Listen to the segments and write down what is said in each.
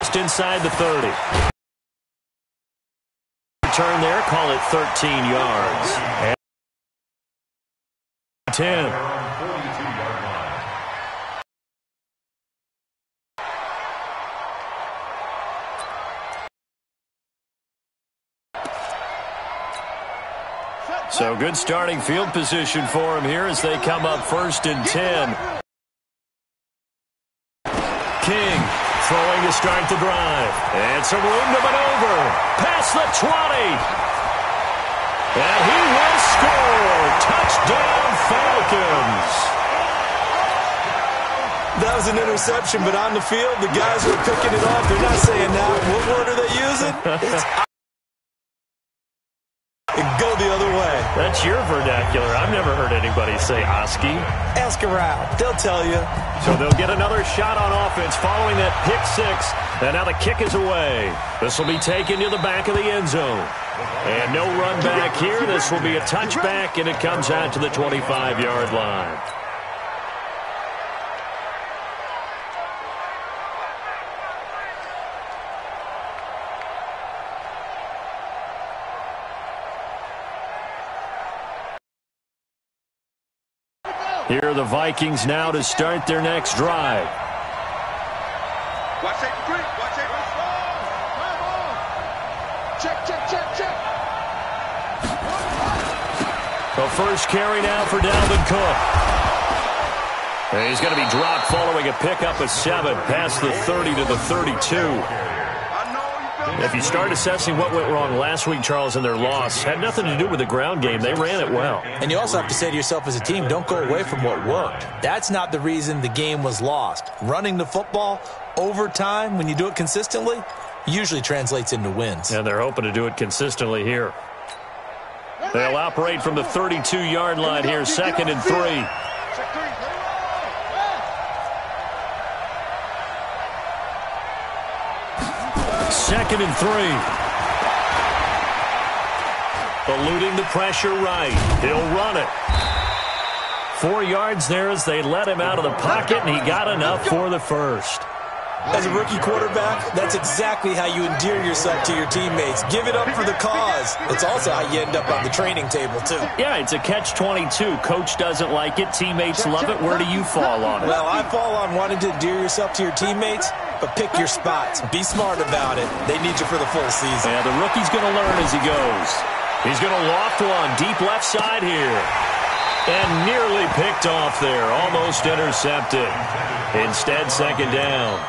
just inside the 30. Return there, call it 13 yards. And 10. So good starting field position for him here as they come up 1st and 10. King throwing to start the drive. And some room to maneuver. Past the 20. And he will score. Touchdown, Falcons. That was an interception, but on the field, the guys who are picking it off, they're not saying now. What word are they using? Go the other way. That's your vernacular. I've never heard anybody say Oski. Ask around. They'll tell you. So they'll get another shot on offense following that pick six. And now the kick is away. This will be taken to the back of the end zone. And no run back here. This will be a touchback, and it comes out to the 25-yard line. Here are the Vikings now to start their next drive. Watch it, watch it. Check. The first carry now for Dalvin Cook. And he's going to be dropped following a pickup of 7 past the 30 to the 32. If you start assessing what went wrong last week, Charles, in their loss, had nothing to do with the ground game. They ran it well. And you also have to say to yourself as a team, don't go away from what worked. That's not the reason the game was lost. Running the football over time, when you do it consistently, usually translates into wins. And they're hoping to do it consistently here. They'll operate from the 32-yard line here, 2nd and 3. Second and 3. Eluding the pressure right. He'll run it. 4 yards there as they let him out of the pocket, and he got enough for the first. As a rookie quarterback, that's exactly how you endear yourself to your teammates. Give it up for the cause. It's also how you end up on the training table, too. Yeah, it's a catch-22. Coach doesn't like it. Teammates love it. Where do you fall on it? Well, I fall on wanting to endear yourself to your teammates, but pick your spots. Be smart about it. They need you for the full season. Yeah, the rookie's going to learn as he goes. He's going to loft one deep left side here. And nearly picked off there. Almost intercepted. Instead, 2nd down.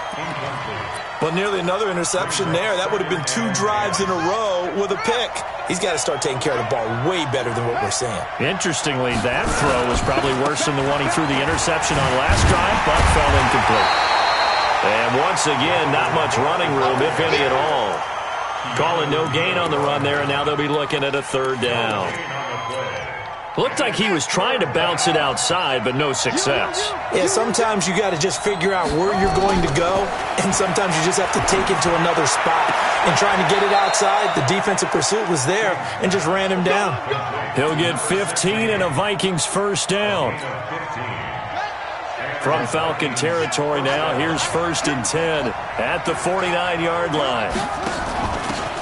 But nearly another interception there. That would have been 2 drives in a row with a pick. He's got to start taking care of the ball way better than what we're saying. Interestingly, that throw was probably worse than the one he threw the interception on last drive, but fell incomplete. And once again, not much running room, if any at all. Calling no gain on the run there, and now they'll be looking at a 3rd down. Looked like he was trying to bounce it outside, but no success. Yeah, sometimes you got to just figure out where you're going to go, and sometimes you just have to take it to another spot. And trying to get it outside, the defensive pursuit was there and just ran him down. He'll get 15 and a Vikings 1st down. From Falcon territory now, here's 1st and 10 at the 49-yard line.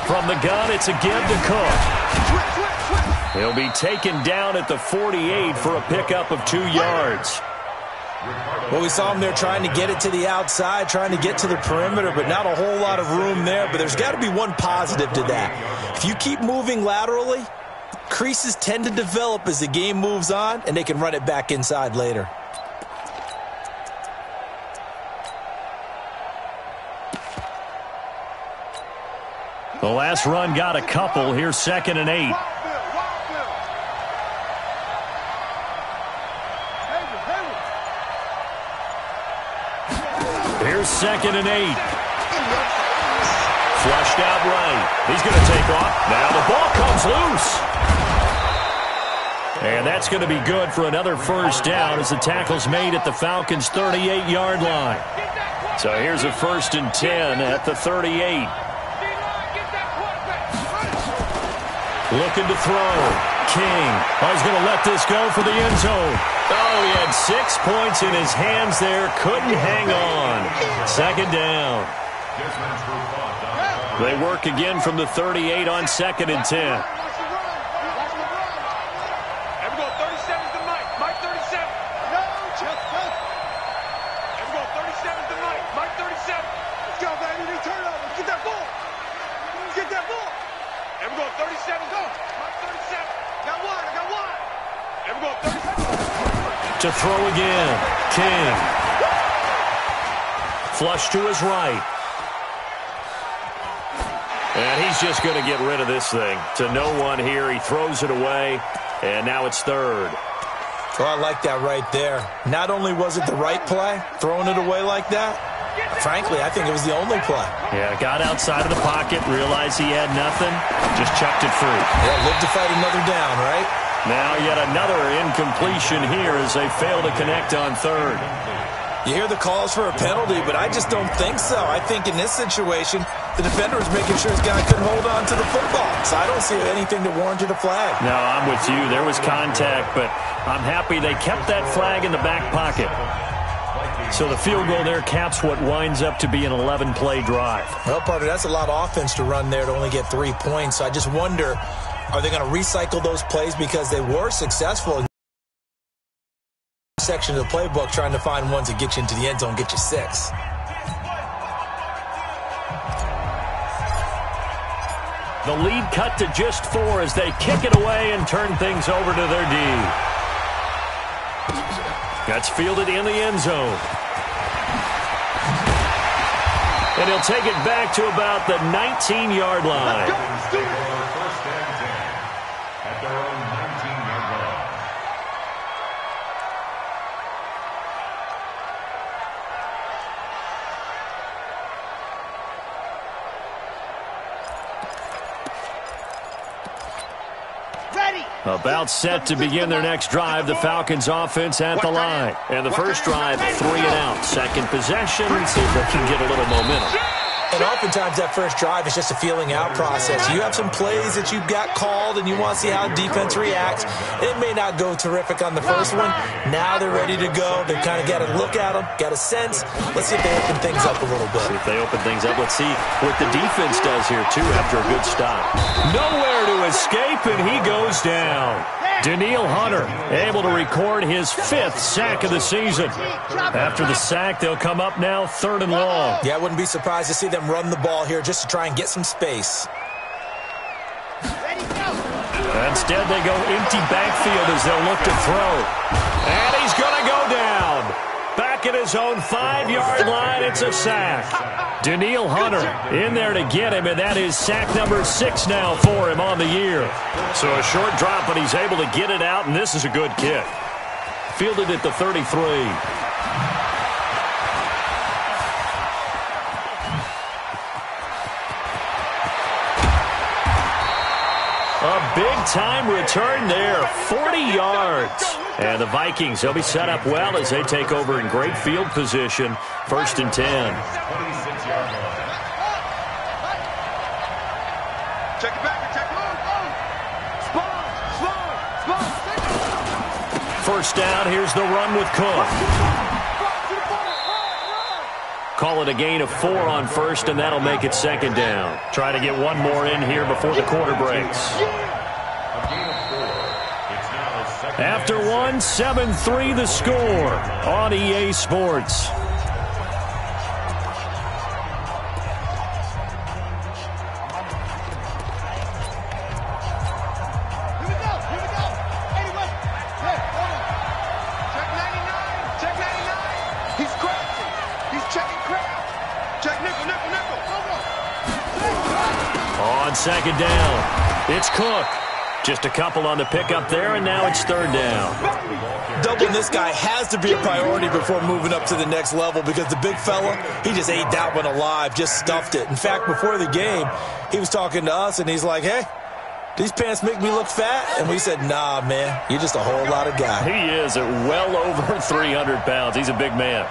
From the gun, it's a give to Cook. He'll be taken down at the 48 for a pickup of 2 yards. Well, we saw him there trying to get it to the outside, trying to get to the perimeter, but not a whole lot of room there. But there's got to be one positive to that. If you keep moving laterally, creases tend to develop as the game moves on, and they can run it back inside later. The last run got a couple. Here's 2nd and 8. Here's 2nd and 8. Flushed out right. He's going to take off. Now the ball comes loose. And that's going to be good for another 1st down as the tackle's made at the Falcons' 38-yard line. So here's a 1st and 10 at the 38. Looking to throw. King. Oh, he's going to let this go for the end zone. Oh, he had 6 points in his hands there. Couldn't hang on. 2nd down. They work again from the 38 on 2nd and 10. To throw again, King. Flush to his right. And he's just going to get rid of this thing. To no one here, he throws it away, and now it's 3rd. Oh, I like that right there. Not only was it the right play, throwing it away like that, frankly, I think it was the only play. Yeah, got outside of the pocket, realized he had nothing, just chucked it free. Yeah, live to fight another down, right? Now yet another incompletion here as they fail to connect on 3rd. You hear the calls for a penalty, but I just don't think so. I think in this situation, the defender is making sure his guy couldn't hold on to the football. So I don't see anything that warranted a flag. No, I'm with you. There was contact, but I'm happy they kept that flag in the back pocket. So the field goal there caps what winds up to be an 11-play drive. Well, partner, that's a lot of offense to run there to only get 3 points. So I just wonder, are they going to recycle those plays because they were successful in section of the playbook trying to find ones that get you into the end zone, get you 6. The lead cut to just 4 as they kick it away and turn things over to their D. That's fielded in the end zone. And he'll take it back to about the 19-yard line. First and 10 at their own 19-yard line. About set to begin their next drive, the Falcons offense at the line. And the first drive, 3 and out. Second possession, see if they can get a little momentum. And oftentimes that first drive is just a feeling out process. You have some plays that you've got called and you want to see how defense reacts. It may not go terrific on the first one. Now they're ready to go. They've kind of got a look at them, got a sense. Let's see if they open things up a little bit. See if they open things up. Let's see what the defense does here, too, after a good stop. Nowhere to escape, and he goes down. Daniil Hunter able to record his 5th sack of the season. After the sack, they'll come up now 3rd and long. Yeah, I wouldn't be surprised to see them run the ball here just to try and get some space. Instead, they go empty backfield as they'll look to throw. And he's going to go down. Back at his own 5-yard line, it's a sack. Daniil Hunter in there to get him, and that is sack number 6 now for him on the year. So a short drop, but he's able to get it out, and this is a good kick. Fielded at the 33. A big-time return there, 40 yards. And the Vikings, they'll be set up well as they take over in great field position. 1st and 10. Check it back. Check it. First down, here's the run with Cook. Call it a gain of 4 on 1st, and that'll make it 2nd down. Try to get one more in here before the quarter breaks. After 1, 7-3 the score on EA Sports. On 2nd down, it's Cook. Just a couple on the pickup there, and now it's 3rd down. Doubling this guy has to be a priority before moving up to the next level because the big fella, he just ate that one alive, just stuffed it. In fact, before the game, he was talking to us, and he's like, hey, these pants make me look fat? And we said, nah, man, you're just a whole lot of guy. He is at well over 300 pounds. He's a big man.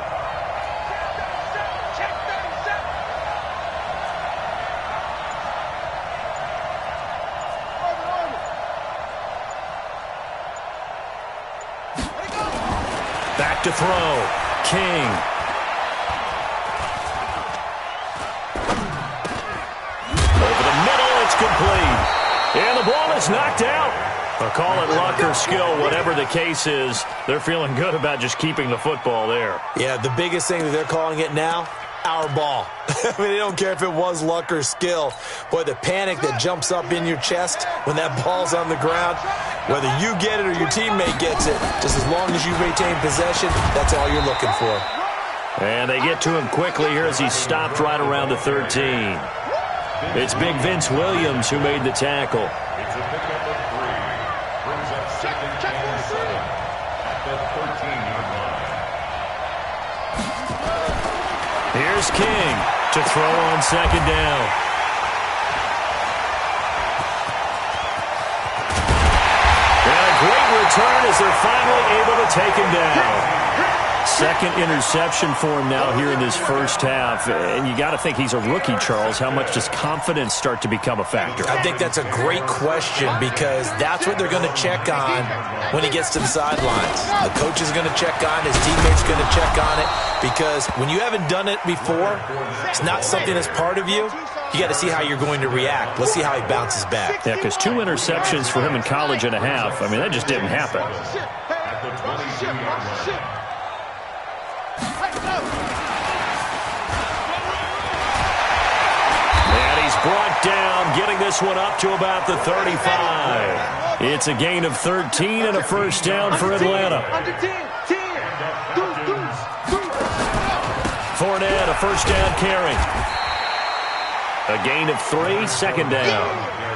Back to throw. King. He's knocked out. I'll call it luck or skill, whatever the case is. They're feeling good about just keeping the football there. Yeah, the biggest thing that they're calling it now, our ball. I mean, they don't care if it was luck or skill. Boy, the panic that jumps up in your chest when that ball's on the ground, whether you get it or your teammate gets it, just as long as you retain possession, that's all you're looking for. And they get to him quickly here as he's stopped right around the 13. It's Big Vince Williams who made the tackle. It's a pickup of 3. Brings up second and 7 at the 13-yard line. Here's King to throw on second down. And a great return as they're finally able to take him down. Second interception for him now here in this first half. And you got to think he's a rookie, Charles. How much does confidence start to become a factor? I think that's a great question because that's what they're going to check on when he gets to the sidelines. The coach is going to check on it. His teammates are going to check on it because when you haven't done it before, it's not something that's part of you. You got to see how you're going to react. Let's see how he bounces back. Yeah, because 2 interceptions for him in college and a half. I mean, that just didn't happen. At the 22-yard line. And he's brought down, getting this one up to about the 35. It's a gain of 13 and a first down for Atlanta. Fournette, a first down carry. A gain of 3, second down.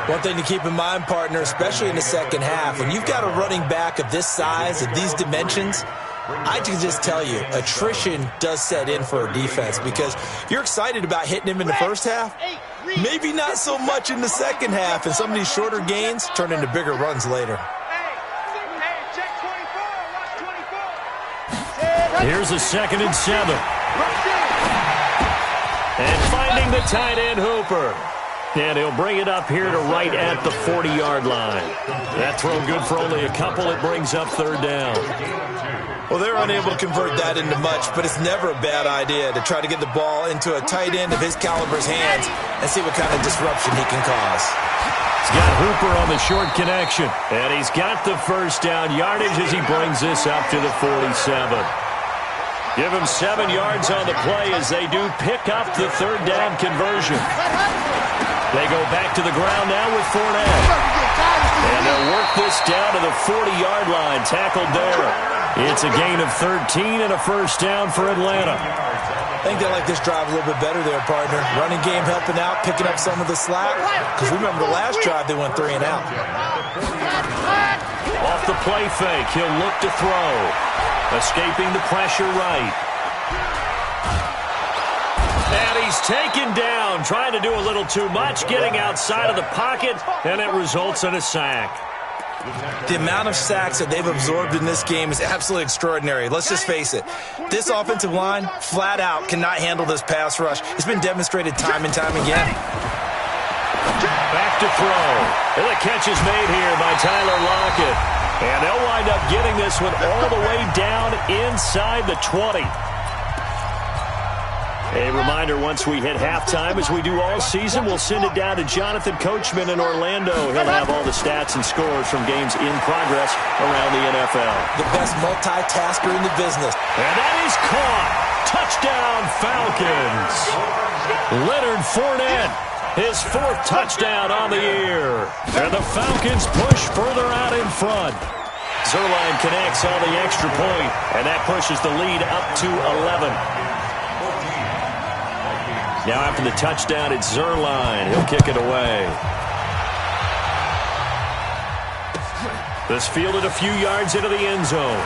One thing to keep in mind, partner, especially in the second half, when you've got a running back of this size, of these dimensions, I can just tell you, attrition does set in for a defense because you're excited about hitting him in the first half. Maybe not so much in the second half, and some of these shorter gains turn into bigger runs later. Here's a 2nd and 7. And finding the tight end, Hooper. And he'll bring it up here to right at the 40-yard line. That throw good for only a couple. It brings up 3rd down. Well, they're unable to convert that into much, but it's never a bad idea to try to get the ball into a tight end of his caliber's hands and see what kind of disruption he can cause. He's got Hooper on the short connection. And he's got the first down yardage as he brings this up to the 47. Give him 7 yards on the play as they do pick up the 3rd down conversion. They go back to the ground now with Fournette. And they'll work this down to the 40-yard line, tackled there. It's a gain of 13 and a first down for Atlanta. I think they like this drive a little bit better there, partner. Running game helping out, picking up some of the slack. Because remember the last drive, they went 3 and out. Off the play fake, he'll look to throw. Escaping the pressure right. And he's taken down, trying to do a little too much, getting outside of the pocket, and it results in a sack. The amount of sacks that they've absorbed in this game is absolutely extraordinary. Let's just face it. This offensive line, flat out, cannot handle this pass rush. It's been demonstrated time and time again. Back to throw. And the catch is made here by Tyler Lockett. And they'll wind up getting this one all the way down inside the 20. A reminder, once we hit halftime, as we do all season, we'll send it down to Jonathan Coachman in Orlando. He'll have all the stats and scores from games in progress around the NFL. The best multitasker in the business. And that is caught. Touchdown, Falcons. Leonard Fournette, his 4th touchdown on the year. And the Falcons push further out in front. Zerline connects on the extra point, and that pushes the lead up to 11. Now after the touchdown, it's Zerline. He'll kick it away. This fielded a few yards into the end zone.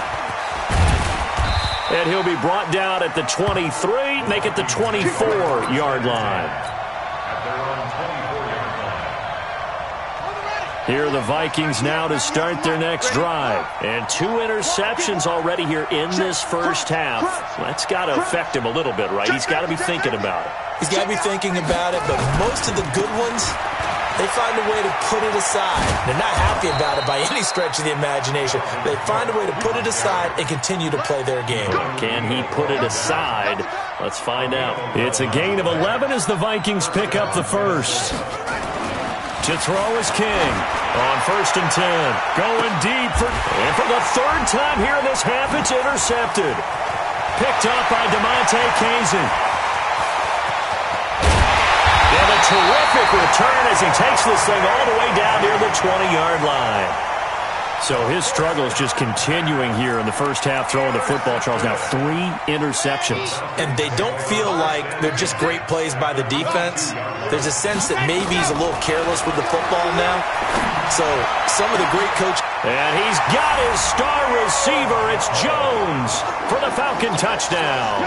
And he'll be brought down at the 23, make it the 24-yard line. Here are the Vikings now to start their next drive. And 2 interceptions already here in this first half. That's got to affect him a little bit, right? He's got to be thinking about it. He's got to be thinking about it, but most of the good ones, they find a way to put it aside. They're not happy about it by any stretch of the imagination. They find a way to put it aside and continue to play their game. Can he put it aside? Let's find out. It's a gain of 11 as the Vikings pick up the first. To throw is King on 1st and 10. Going deep and for the 3rd time here in this half, it's intercepted. Picked up by DeMonte Casey. And a terrific return as he takes this thing all the way down near the 20-yard line. So his struggle is just continuing here in the first half throwing the football, Charles. Now 3 interceptions. And they don't feel like they're just great plays by the defense. There's a sense that maybe he's a little careless with the football now. So some of the great coach. And he's got his star receiver. It's Jones for the Falcon touchdown.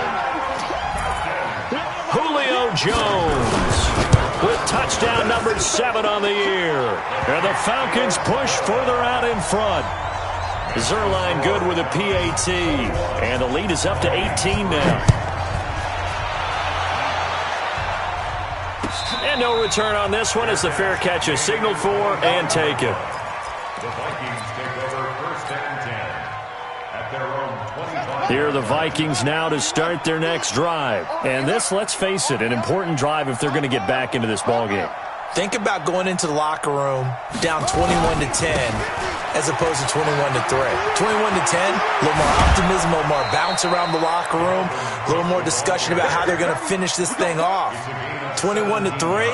Julio Jones with touchdown number 7 on the year. And the Falcons push further out in front. Zerline good with a PAT. And the lead is up to 18 now. And no return on this one as the fair catch is signaled for and taken. The Vikings take over 1st and 10 at their own 25. Here are the Vikings now to start their next drive. And this, let's face it, an important drive if they're going to get back into this ballgame. Think about going into the locker room down 21-10 as opposed to 21-3. 21-10, a little more optimism, a little more bounce around the locker room, a little more discussion about how they're going to finish this thing off. 21-3,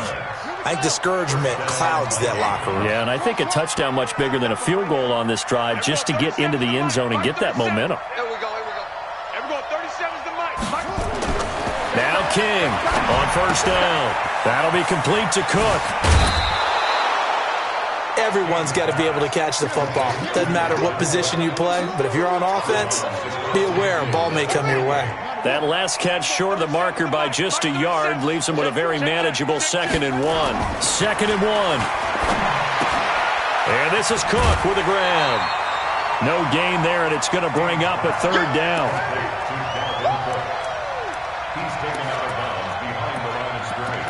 I think discouragement clouds that locker room. Yeah, and I think a touchdown much bigger than a field goal on this drive just to get into the end zone and get that momentum. Here we go. Here we go. 37's the mic. Now King on 1st down. That'll be complete to Cook. Everyone's got to be able to catch the football. Doesn't matter what position you play, but if you're on offense, be aware a ball may come your way. That last catch short of the marker by just a yard leaves him with a very manageable 2nd and 1. 2nd and 1. And this is Cook with a grab. No gain there, and it's going to bring up a 3rd down. He's taken out of bounds behind the line of scrimmage.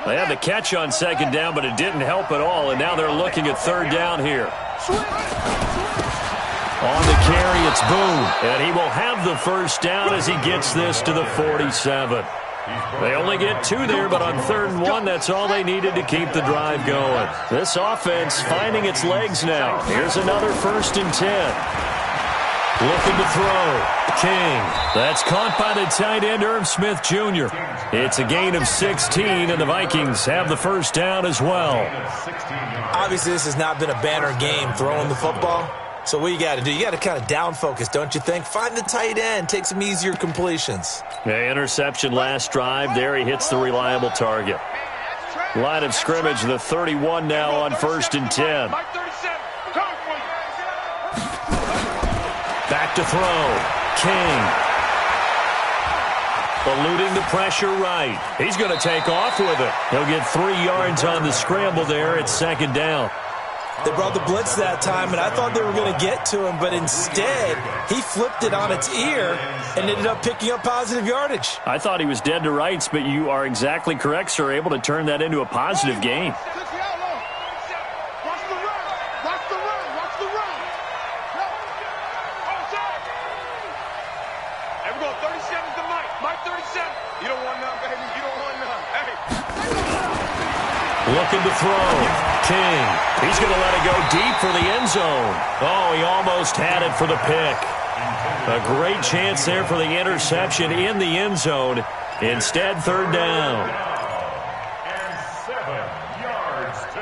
They had the catch on 2nd down, but it didn't help at all, and now they're looking at 3rd down here. On the carry, it's Boone, and he will have the 1st down as he gets this to the 47. They only get 2 there, but on 3rd and 1, that's all they needed to keep the drive going. This offense finding its legs now. Here's another 1st and 10. Looking to throw. King. That's caught by the tight end, Irv Smith Jr. It's a gain of 16, and the Vikings have the 1st down as well. Obviously, this has not been a banner game throwing the football. So what you got to do, you got to kind of down focus, don't you think? Find the tight end, take some easier completions. Yeah, interception last drive. There he hits the reliable target. Line of scrimmage, the 31 now on 1st and 10. Back to throw. King. Eluding the pressure right. He's going to take off with it. He'll get 3 yards on the scramble there. It's 2nd down. They brought the blitz that time, and I thought they were going to get to him, but instead, he flipped it on its ear and ended up picking up positive yardage. I thought he was dead to rights, but you are exactly correct, sir. Able to turn that into a positive gain. Looking to throw. King. He's going to let it go deep for the end zone. Oh, he almost had it for the pick. A great chance there for the interception in the end zone. Instead, 3rd down. And 7 yards to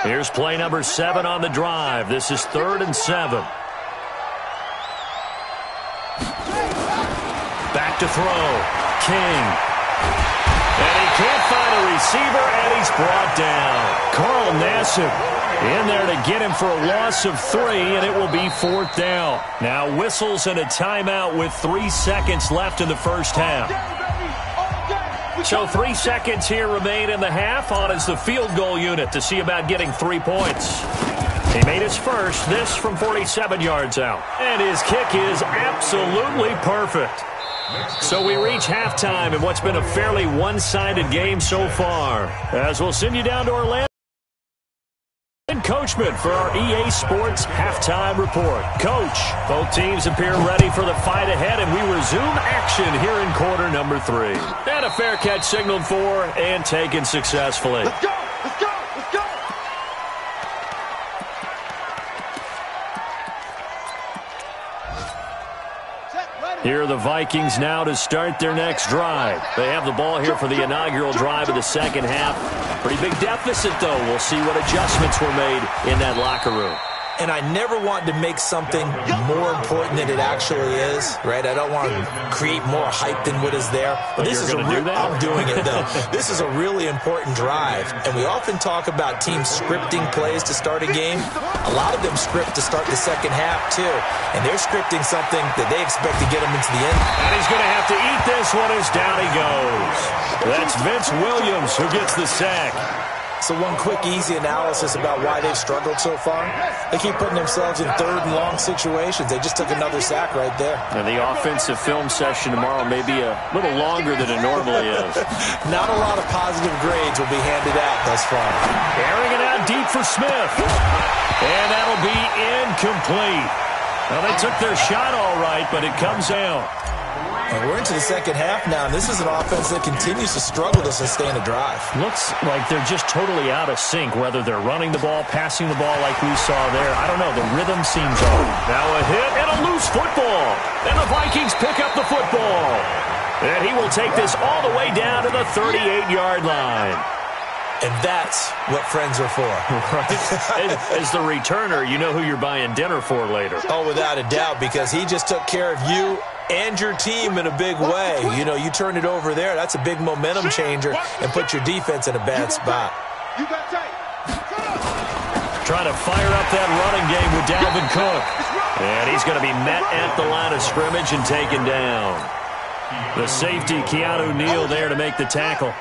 go. Here's play number 7 on the drive. This is 3rd and 7. Back to throw. King. And he can't find a receiver, and he's brought down. Carl Nassib in there to get him for a loss of 3, and it will be 4th down. Now whistles and a timeout with 3 seconds left in the first half. So 3 seconds here remain in the half. On is the field goal unit to see about getting 3 points. He made his first, this from 47 yards out. And his kick is absolutely perfect. So we reach halftime in what's been a fairly one-sided game so far. As we'll send you down to Orlando And Coachman for our EA Sports Halftime Report. Coach, both teams appear ready for the fight ahead, and we resume action here in quarter number 3. And a fair catch signaled for and taken successfully. Let's go! Let's go! Let's go! Here are the Vikings now to start their next drive. They have the ball here for the inaugural drive of the second half. Pretty big deficit, though. We'll see what adjustments were made in that locker room. And I never want to make something more important than it actually is, right? I don't want to create more hype than what is there. But this is do that? I'm doing it, though. This is a really important drive. And we often talk about teams scripting plays to start a game. A lot of them script to start the second half, too. And they're scripting something that they expect to get them into the end. And he's going to have to eat this one as down he goes. That's Vince Williams who gets the sack. So one quick, easy analysis about why they've struggled so far. They keep putting themselves in third and long situations. They just took another sack right there. And the offensive film session tomorrow may be a little longer than it normally is. Not a lot of positive grades will be handed out thus far. Airing it out deep for Smith. And that'll be incomplete. Well, they took their shot all right, but it comes out. And we're into the second half now, and this is an offense that continues to struggle to sustain a drive. Looks like they're just totally out of sync, whether they're running the ball, passing the ball like we saw there. I don't know. The rhythm seems off. Now a hit and a loose football. And the Vikings pick up the football. And he will take this all the way down to the 38-yard line. And that's what friends are for. Right. As the returner, you know who you're buying dinner for later. Oh, without a doubt, because he just took care of you and your team in a big way. You know, you turn it over there, that's a big momentum changer, and put your defense in a bad spot. You got tight. Trying to fire up that running game with Dalvin Cook. And he's going to be met at the line of scrimmage and taken down. The safety, Keanu Neal, there to make the tackle.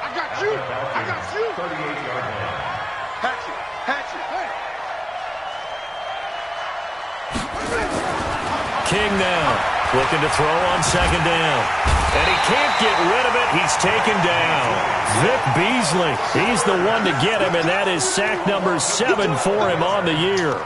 I got you. I got you. 38-yard line. Hatchet. Hatchet. King now, looking to throw on second down. And he can't get rid of it. He's taken down. Vic Beasley, he's the one to get him, and that is sack number 7 for him on the year.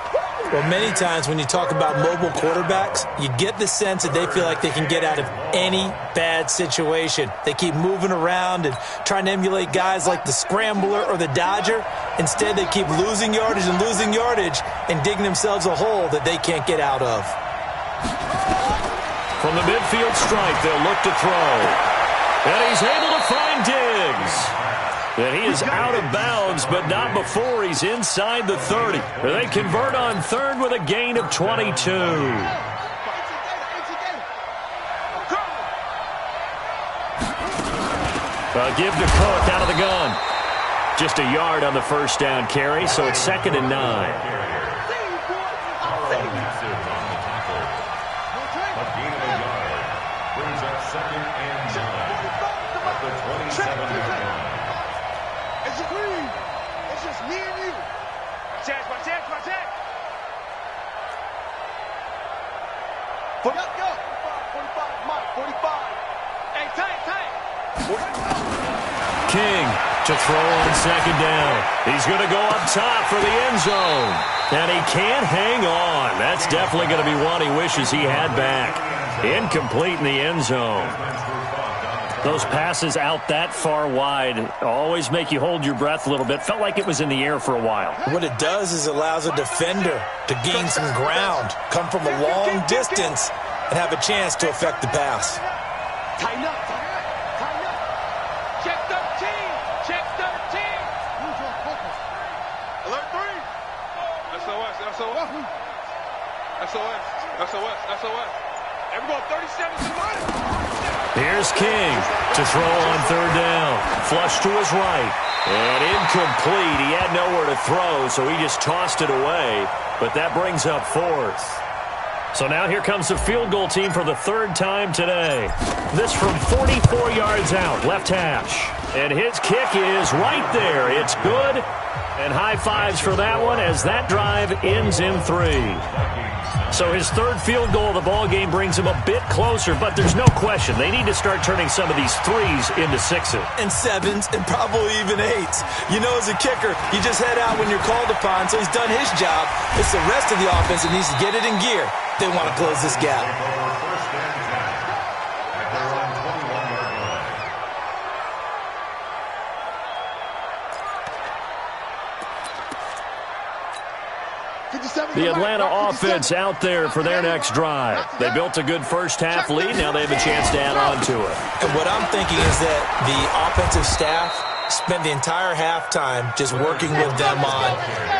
Well, many times when you talk about mobile quarterbacks, you get the sense that they feel like they can get out of any bad situation. They keep moving around and trying to emulate guys like the Scrambler or the Dodger. Instead, they keep losing yardage and digging themselves a hole that they can't get out of. From the midfield stripe, they'll look to throw. And he's able to find Diggs. And he is out of bounds, but not before he's inside the 30. They convert on third with a gain of 22. Give to Cook out of the gun. Just a yard on the first down carry, so it's 2nd and 9. King to throw on second down. He's going to go up top for the end zone. And he can't hang on. That's definitely going to be one he wishes he had back. Incomplete in the end zone. Those passes out that far wide always make you hold your breath a little bit. Felt like it was in the air for a while. What it does is it allows a defender to gain some ground, come from a long distance, and have a chance to affect the pass. Tighten up. Check 13. Check 13. Alert 3. SOS. Everyone 37 to the line. Here's King to throw on third down. Flush to his right. And incomplete. He had nowhere to throw, so he just tossed it away. But that brings up 4th. So now here comes the field goal team for the 3rd time today. This from 44 yards out, left hash. And his kick is right there. It's good. And high fives for that one as that drive ends in 3. So his third field goal of the ballgame brings him a bit closer, but there's no question they need to start turning some of these threes into sixes. And sevens, and probably even eights. You know, as a kicker, you just head out when you're called upon, so he's done his job. It's the rest of the offense that needs to get it in gear. They want to close this gap. The Atlanta offense out there for their next drive. They built a good first-half lead. Now they have a chance to add on to it. And what I'm thinking is that the offensive staff spent the entire halftime just working with them on,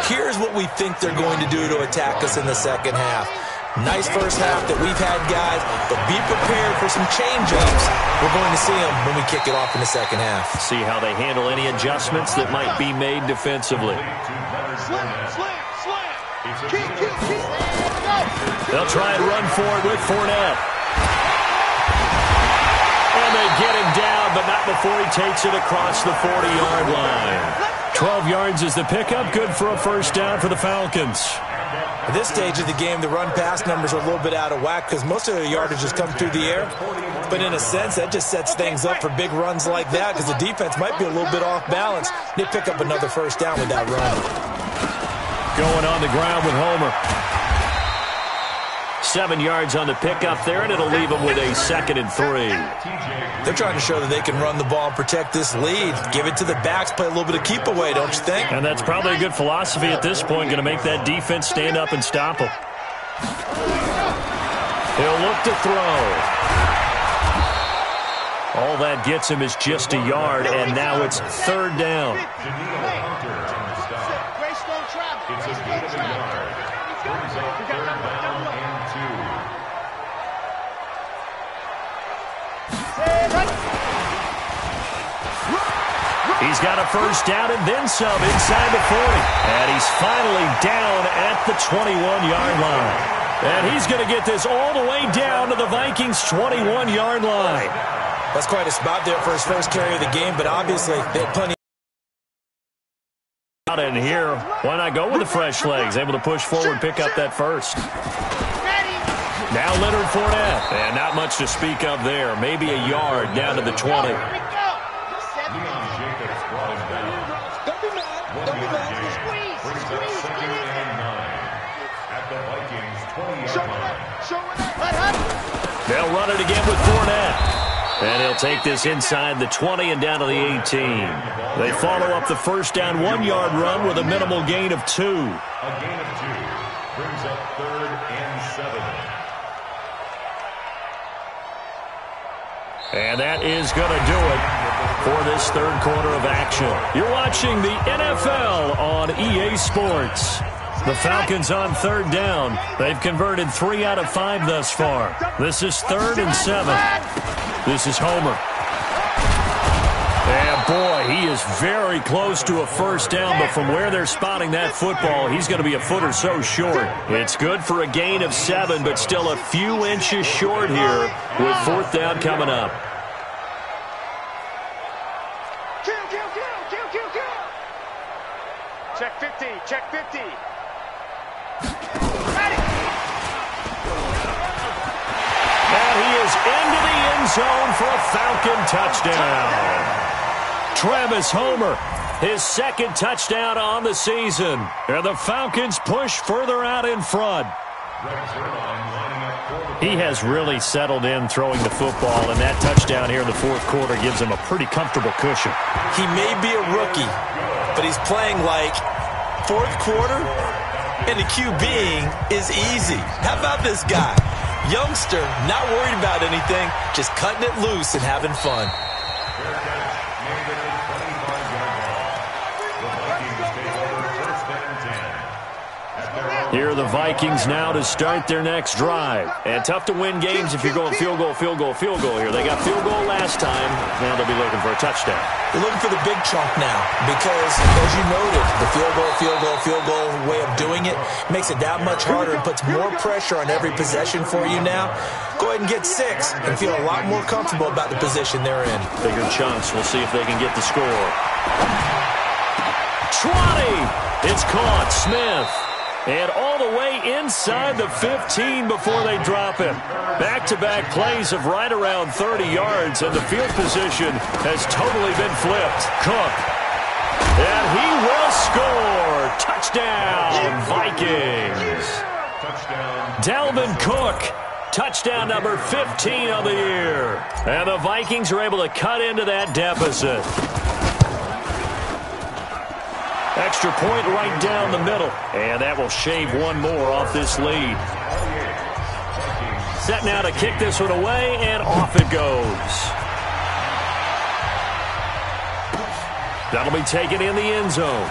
here's what we think they're going to do to attack us in the second half. Nice first half that we've had, guys, but be prepared for some change-ups. We're going to see them when we kick it off in the second half. See how they handle any adjustments that might be made defensively. They'll try and run for it with Fournette. And they get him down, but not before he takes it across the 40-yard line. 12 yards is the pickup. Good for a first down for the Falcons. At this stage of the game, the run-pass numbers are a little bit out of whack because most of their yardage has come through the air. But in a sense, that just sets things up for big runs like that because the defense might be a little bit off balance. They pick up another first down with that run. Going on the ground with Homer. 7 yards on the pickup there, and it'll leave them with a 2nd and 3. They're trying to show that they can run the ball and protect this lead. Give it to the backs, play a little bit of keep away, don't you think? And that's probably a good philosophy at this point, going to make that defense stand up and stop them. He'll look to throw. All that gets him is just a yard, and now it's 3rd down. It's a gain of a yard. Brings up 3rd down and 2. He's got a first down and then some inside the 40. And he's finally down at the 21-yard line. And he's going to get this all the way down to the Vikings' 21-yard line. That's quite a spot there for his first carry of the game, but obviously they had plenty. And here, why not go with the fresh legs? Able to push forward, pick up that first. Now Leonard Fournette. And not much to speak of there. Maybe a yard down to the 20. They'll run it again with Fournette. And he'll take this inside the 20 and down to the 18. They follow up the first down 1-yard run with a minimal gain of 2. A gain of 2 brings up 3rd and 7. And that is going to do it for this third quarter of action. You're watching the NFL on EA Sports. The Falcons on 3rd down. They've converted 3 out of 5 thus far. This is 3rd and 7. This is Homer. And boy, he is very close to a first down, but from where they're spotting that football, he's going to be a foot or so short. It's good for a gain of 7, but still a few inches short here with 4th down coming up. Check 50, check 50. And he is into the end zone for a Falcon touchdown. Travis Homer, his 2nd touchdown on the season. And the Falcons push further out in front. He has really settled in throwing the football, and that touchdown here in the 4th quarter gives him a pretty comfortable cushion. He may be a rookie, but he's playing like 4th quarter, and the QBing is easy. How about this guy? Youngster, not worried about anything, just cutting it loose and having fun. Here are the Vikings now to start their next drive. And tough to win games if you're going field goal, field goal, field goal here. They got field goal last time. Now they'll be looking for a touchdown. They're looking for the big chunk now because, as you noted, the field goal way of doing it makes it that much harder and puts more pressure on every possession for you now. Go ahead and get 6 and feel a lot more comfortable about the position they're in. Bigger chunks. We'll see if they can get the score. 20! It's caught. Smith. And all the way inside the 15 before they drop him. Back-to-back plays of right around 30 yards, and the field position has totally been flipped. Cook. And he will score. Touchdown, Vikings. Dalvin Cook. Touchdown number 15 on the year. And the Vikings are able to cut into that deficit. Extra point right down the middle. And that will shave one more off this lead. Set now to kick this one away, and off it goes. That'll be taken in the end zone.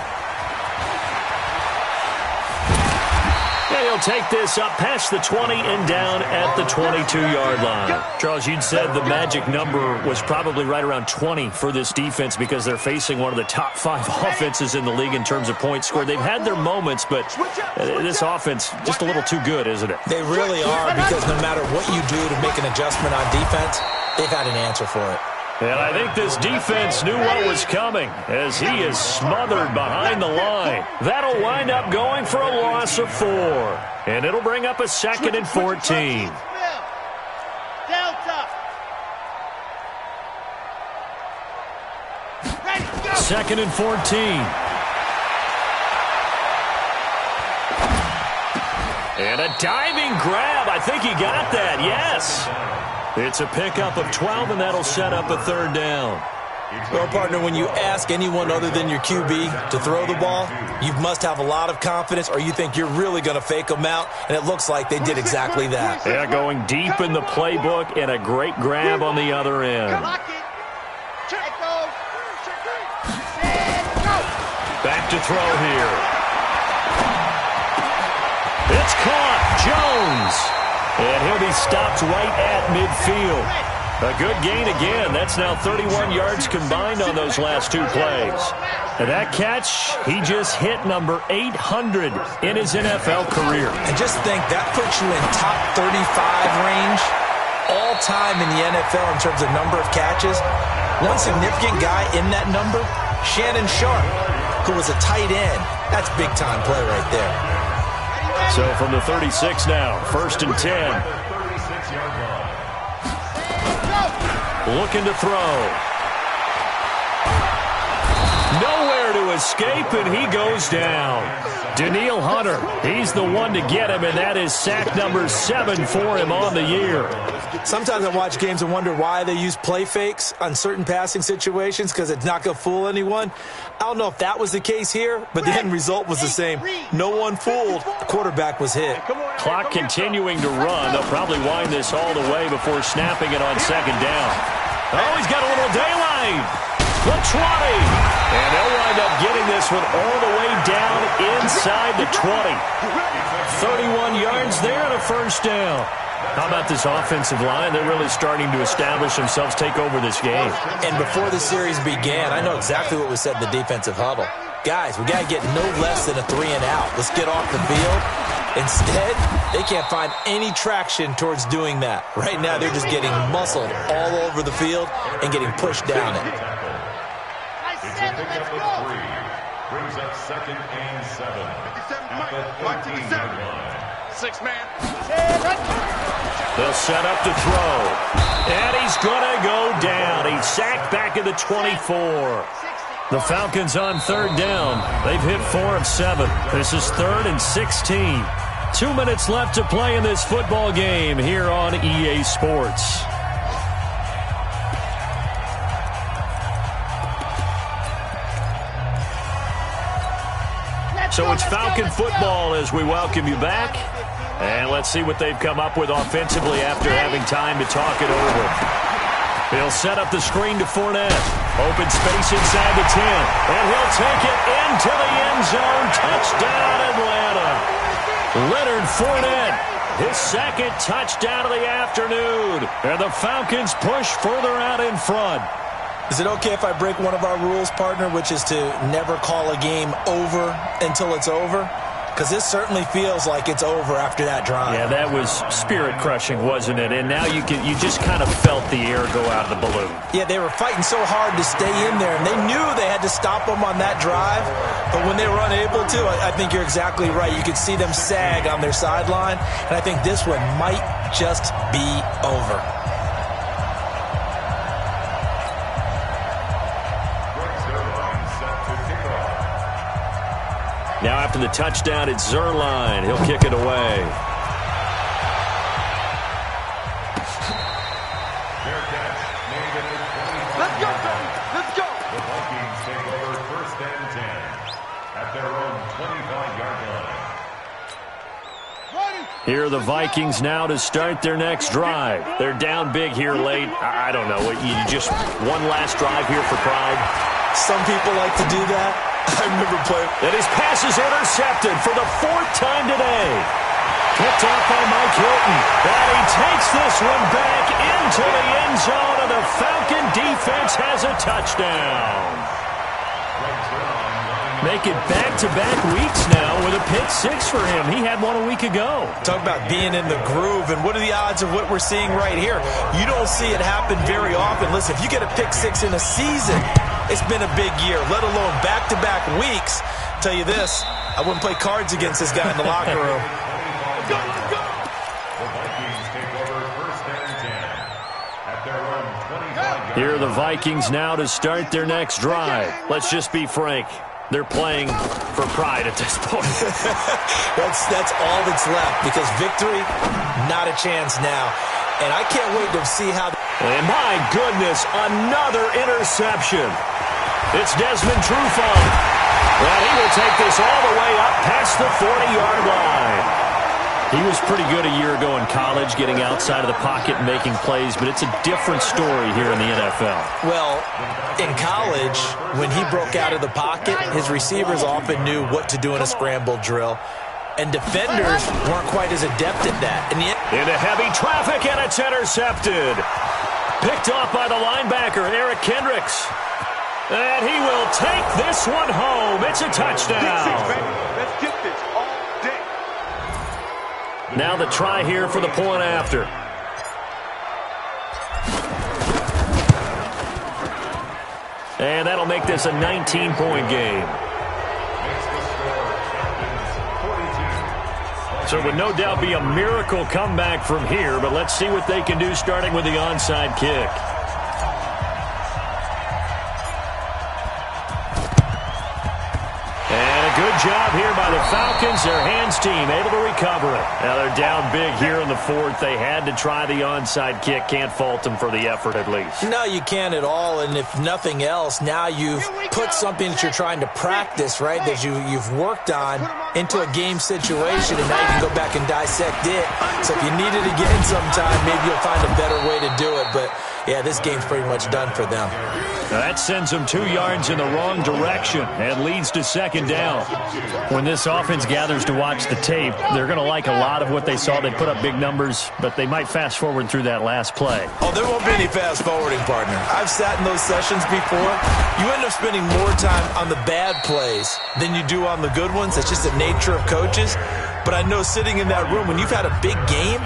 And he'll take this up past the 20 and down at the 22-yard line. Charles, you'd said the magic number was probably right around 20 for this defense because they're facing one of the top 5 offenses in the league in terms of points scored. They've had their moments, but this offense just a little too good, isn't it? They really are, because no matter what you do to make an adjustment on defense, they've had an answer for it. And I think this defense knew what was coming as he is smothered behind the line. That'll wind up going for a loss of 4. And it'll bring up a 2nd and 14. Delta. 2nd and 14. And a diving grab. I think he got that. Yes. It's a pickup of 12, and that'll set up a 3rd down. Well, partner, when you ask anyone other than your QB to throw the ball, you must have a lot of confidence, or you think you're really going to fake them out, and it looks like they did exactly that. Yeah, going deep in the playbook, and a great grab on the other end. Back to throw here. It's caught. Jones. And he'll be stopped right at midfield. A good gain again. That's now 31 yards combined on those last 2 plays. And that catch, he just hit number 800 in his NFL career. And just think, that puts you in top 35 range all time in the NFL in terms of number of catches. One significant guy in that number, Shannon Sharp, who was a tight end. That's big-time play right there. So from the 36 now, 1st and 10. Looking to throw. Nowhere to escape, and he goes down. Danielle Hunter, he's the one to get him, and that is sack number 7 for him on the year. Sometimes I watch games and wonder why they use play fakes on certain passing situations, because it's not going to fool anyone. I don't know if that was the case here, but the end result was the same. No one fooled. The quarterback was hit. Clock continuing to run. They'll probably wind this all the way before snapping it on 2nd down. Oh, he's got a little daylight. The 20. And they'll wind up getting this one all the way down inside the 20. 31 yards there and a 1st down. How about this offensive line? They're really starting to establish themselves, take over this game. And before the series began, I know exactly what was said in the defensive huddle. Guys, we got to get no less than a 3 and out. Let's get off the field. Instead, they can't find any traction towards doing that. Right now, they're just getting muscled all over the field and getting pushed down it. It's a pickup of 3. Brings up 2nd and 7. At the 13-yard line. 6 man. They'll set up to throw. And he's going to go down. He's sacked back at the 24. The Falcons on 3rd down. They've hit 4 of 7. This is 3rd and 16. 2 minutes left to play in this football game here on EA Sports. So it's Falcon football as we welcome you back. And let's see what they've come up with offensively after having time to talk it over. He'll set up the screen to Fournette. Open space inside the 10. And he'll take it into the end zone. Touchdown, Atlanta. Leonard Fournette, his 2nd touchdown of the afternoon. And the Falcons push further out in front. Is it okay if I break one of our rules, partner, which is to never call a game over until it's over? because this certainly feels like it's over after that drive. Yeah, that was spirit-crushing, wasn't it? And now you just kind of felt the air go out of the balloon. Yeah, they were fighting so hard to stay in there, and they knew they had to stop them on that drive. But when they were unable to, I think you're exactly right. You could see them sag on their sideline, and I think this one might just be over. Now after the touchdown, it's Zerline. He'll kick it away. Let's go, baby. Let's go. The Vikings take over 1st and 10 at their own 25-yard line. Here are the Vikings now to start their next drive. They're down big here late. I don't know. You just one last drive here for pride. Some people like to do that. I remember playing. And his pass is intercepted for the 4th time today. Picked off by Mike Hilton. And he takes this one back into the end zone, and the Falcon defense has a touchdown. Make it back-to-back weeks now with a pick 6 for him. He had one a week ago. Talk about being in the groove, and what are the odds of what we're seeing right here? You don't see it happen very often. Listen, if you get a pick 6 in a season, it's been a big year, let alone back-to-back weeks. Tell you this, I wouldn't play cards against this guy in the locker room. Let's go, let's go. The Vikings take over 1st and 10 at their own 25-yard line. Here are the Vikings now to start their next drive. Let's just be frank. They're playing for pride at this point. That's all that's left, because victory, not a chance now. And I can't wait to see how... And my goodness, another interception. It's Desmond Trufant. And he will take this all the way up past the 40-yard line. He was pretty good a year ago in college, getting outside of the pocket and making plays, but it's a different story here in the NFL. Well, in college, when he broke out of the pocket, his receivers often knew what to do in a scramble drill, and defenders weren't quite as adept at that. Into heavy traffic, and it's intercepted. Picked off by the linebacker, Eric Kendricks. And he will take this one home. It's a touchdown. Let's get this all day. Now the try here for the point after. And that'll make this a 19-point game. So it would no doubt be a miracle comeback from here, but let's see what they can do starting with the onside kick. Good job here by the Falcons. Their hands team able to recover it. Now they're down big here in the 4th. They had to try the onside kick. Can't fault them for the effort at least. No, you can't at all. And if nothing else, now you've put something that you're trying to practice, right, that you've worked on into a game situation, and now you can go back and dissect it. So if you need it again sometime, maybe you'll find a better way to do it. But, yeah, this game's pretty much done for them. Now that sends them 2 yards in the wrong direction and leads to 2nd down. When this offense gathers to watch the tape, they're going to like a lot of what they saw. They put up big numbers, but they might fast forward through that last play. Oh, there won't be any fast forwarding, partner. I've sat in those sessions before. You end up spending more time on the bad plays than you do on the good ones. That's just the nature of coaches. But I know sitting in that room, when you've had a big game,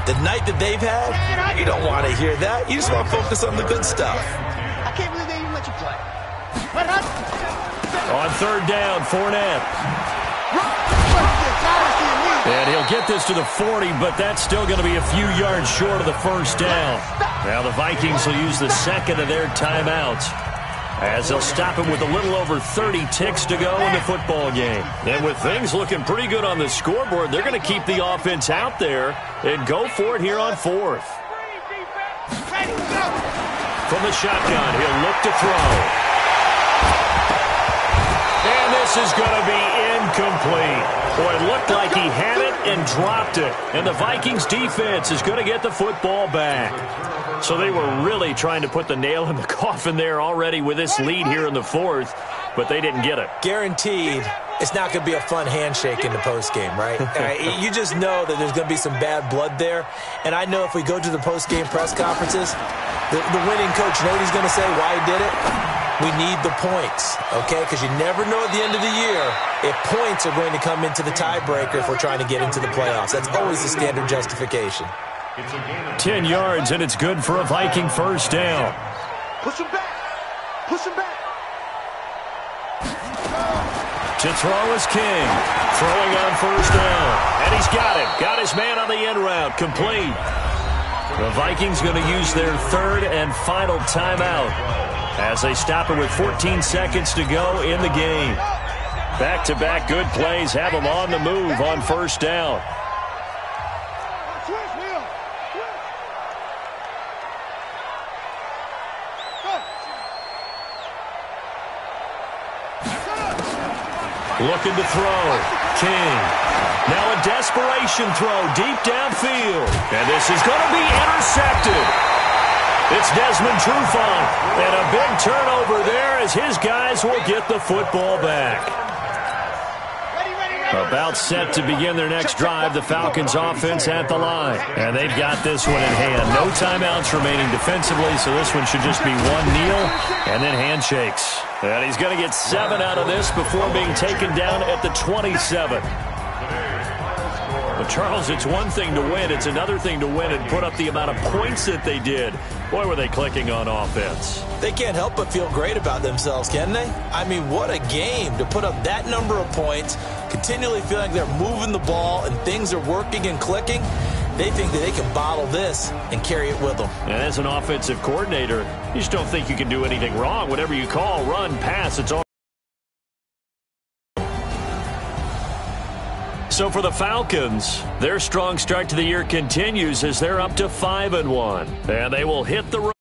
the night that they've had, you don't want to hear that. You just want to focus on the good stuff. I can't believe they even let you play. On 3rd down, Fournette. And he'll get this to the 40, but that's still going to be a few yards short of the 1st down. Now the Vikings will use the 2nd of their timeouts, as they'll stop it with a little over 30 ticks to go in the football game. And with things looking pretty good on the scoreboard, they're going to keep the offense out there and go for it here on 4th. From the shotgun, he'll look to throw. And this is going to be incomplete. Boy, it looked like he had it and dropped it. And the Vikings defense is going to get the football back. So they were really trying to put the nail in the coffin there already with this lead here in the 4th, but they didn't get it. Guaranteed, it's not going to be a fun handshake in the postgame, right? You just know that there's going to be some bad blood there. And I know if we go to the postgame press conferences, the winning coach, you know what he's going to say, why he did it? We need the points, okay? Because you never know at the end of the year if points are going to come into the tiebreaker if we're trying to get into the playoffs. That's always the standard justification. 10 yards, and it's good for a Viking first down. Push him back. Push him back. To throw is King. Throwing on first down. And he's got it. Got his man on the end route. Complete. The Vikings going to use their third and final timeout as they stop it with 14 seconds to go in the game. Back-to-back good plays have them on the move on first down. Looking to throw. King. Now a desperation throw deep downfield. And this is going to be intercepted. It's Desmond Trufant. And a big turnover there as his guys will get the football back. About set to begin their next drive, the Falcons offense at the line. And they've got this one in hand. No timeouts remaining defensively, so this one should just be one kneel and then handshakes. And he's going to get 7 out of this before being taken down at the 27. But Charles, it's one thing to win. It's another thing to win and put up the amount of points that they did. Boy, were they clicking on offense. They can't help but feel great about themselves, can they? I mean, what a game to put up that number of points, continually feeling they're moving the ball and things are working and clicking. They think that they can bottle this and carry it with them. And as an offensive coordinator, you just don't think you can do anything wrong. Whatever you call, run, pass, it's all. So for the Falcons, their strong start to the year continues as they're up to 5-1. And they will hit the road.